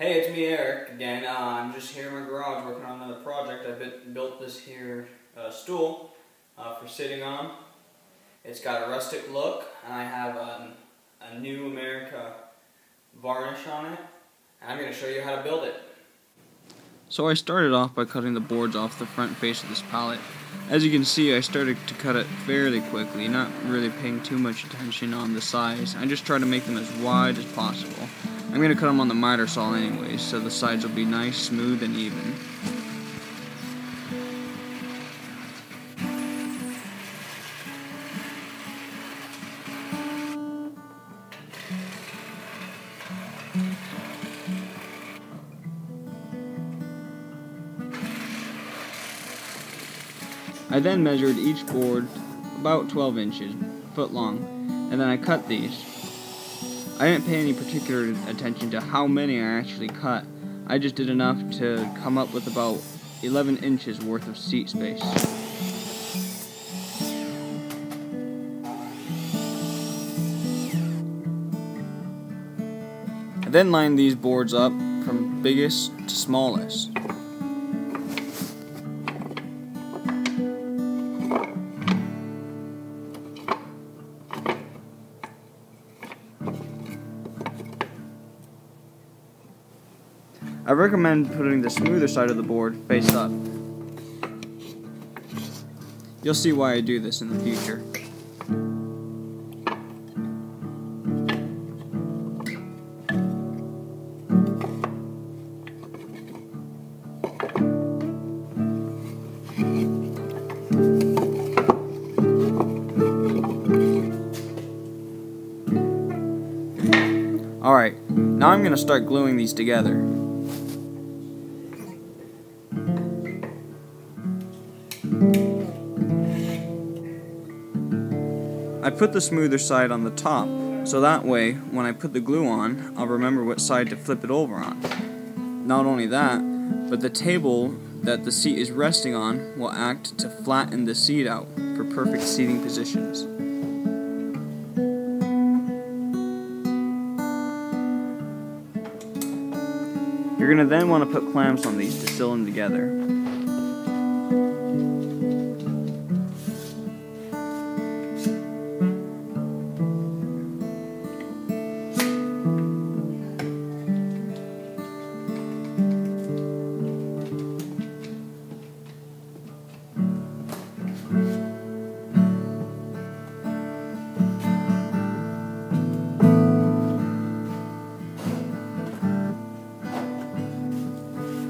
Hey, it's me, Eric, again. I'm just here in my garage working on another project. I built this here stool for sitting on. It's got a rustic look, and I have a New America varnish on it, and I'm going to show you how to build it. So I started off by cutting the boards off the front face of this pallet. As you can see, I started to cut it fairly quickly, not really paying too much attention on the size. I just try to make them as wide as possible. I'm going to cut them on the miter saw anyways, so the sides will be nice, smooth, and even. I then measured each board about 12 inches, foot long, and then I cut these. I didn't pay any particular attention to how many I actually cut. I just did enough to come up with about 11 inches worth of seat space. I then lined these boards up from biggest to smallest. I recommend putting the smoother side of the board face up. You'll see why I do this in the future. Alright, now I'm going to start gluing these together. I put the smoother side on the top, so that way, when I put the glue on, I'll remember what side to flip it over on. Not only that, but the table that the seat is resting on will act to flatten the seat out for perfect seating positions. You're going to then want to put clamps on these to seal them together.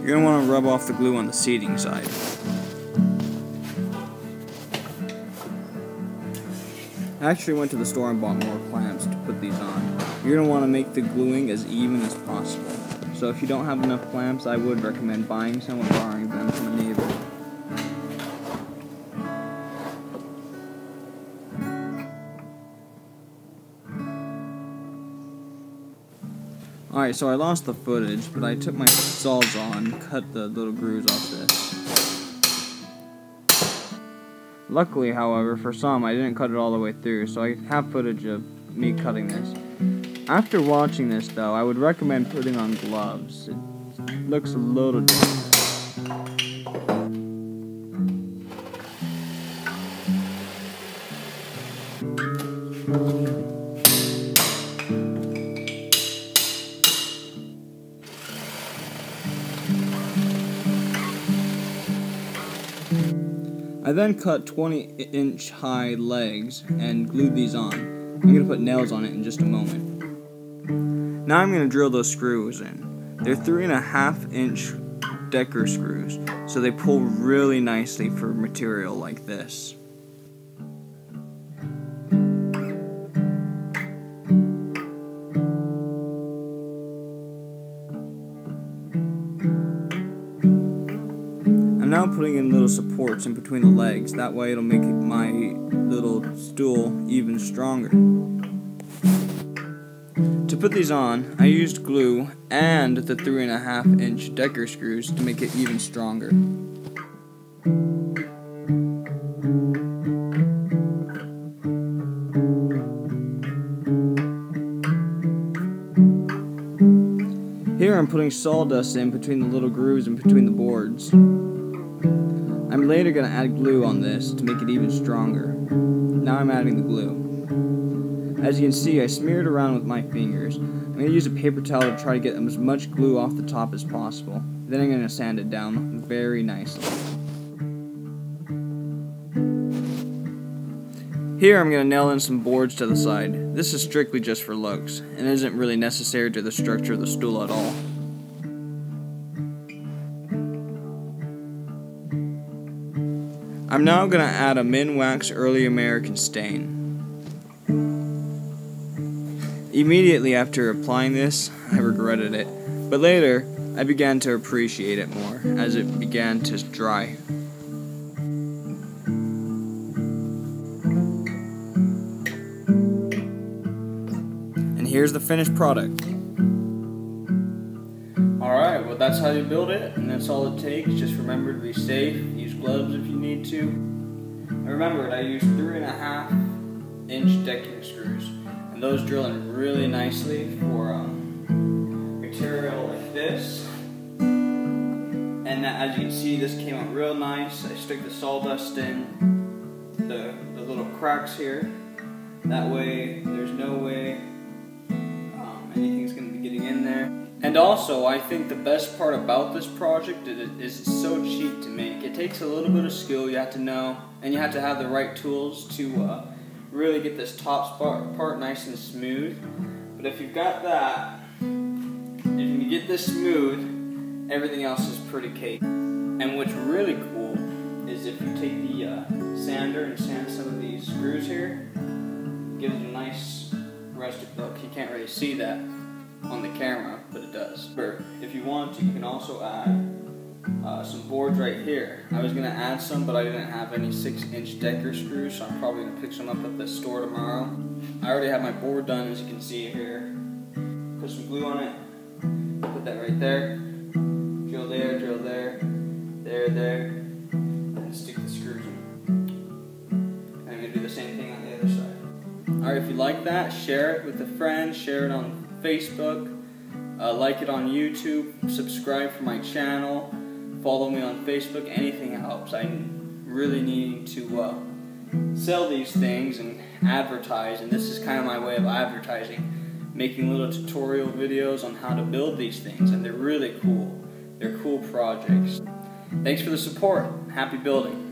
You're going to want to rub off the glue on the seating side. I actually went to the store and bought more clamps to put these on. You're going to want to make the gluing as even as possible. So if you don't have enough clamps, I would recommend buying some or borrowing them from a neighbor. Alright, so I lost the footage, but I took my sawzall and cut the little grooves off this. Luckily, however, for some, I didn't cut it all the way through, so I have footage of me cutting this. After watching this, though, I would recommend putting on gloves. It looks a little different. I then cut 20-inch high legs and glued these on. I'm going to put nails on it in just a moment. Now I'm going to drill those screws in. They're 3.5-inch Decker screws, so they pull really nicely for material like this. I'm now putting in little supports in between the legs, that way it'll make my little stool even stronger. To put these on, I used glue and the 3.5-inch Decker screws to make it even stronger. Here I'm putting sawdust in between the little grooves and between the boards. I'm later going to add glue on this to make it even stronger. Now I'm adding the glue. As you can see, I smeared around with my fingers. I'm going to use a paper towel to try to get as much glue off the top as possible. Then I'm going to sand it down very nicely. Here I'm going to nail in some boards to the side. This is strictly just for looks, and isn't really necessary to the structure of the stool at all. I'm now going to add a Minwax Early American stain. Immediately after applying this, I regretted it, but later I began to appreciate it more as it began to dry. And here's the finished product. Alright, well that's how you build it, and that's all it takes. Just remember to be safe, use gloves if you need to. And remember, I used 3.5 inch decking screws, and those drill in really nicely for material like this. And as you can see, this came out real nice. I stick the sawdust in the little cracks here. That way, there's no way anything's going to be getting in there. And also, I think the best part about this project is it's so cheap to make. It takes a little bit of skill, you have to know, and you have to have the right tools to really get this top part nice and smooth. But if you've got that, if you can get this smooth, everything else is pretty cake. And what's really cool is if you take the sander and sand some of these screws here, it gives it a nice rustic look. You can't really see that on the camera, but it does. If you want to, you can also add some boards right here. I was going to add some, but I didn't have any 6-inch Decker screws, so I'm probably going to pick some up at the store tomorrow. I already have my board done, as you can see here. Put some glue on it, put that right there, drill there, there, and stick the screws in. And I'm going to do the same thing on the other side. Alright, if you like that, share it with a friend, share it on Facebook, like it on YouTube, subscribe for my channel, follow me on Facebook, anything helps. I'm really needing to sell these things and advertise, and this is kind of my way of advertising, making little tutorial videos on how to build these things, and they're really cool. They're cool projects. Thanks for the support. Happy building.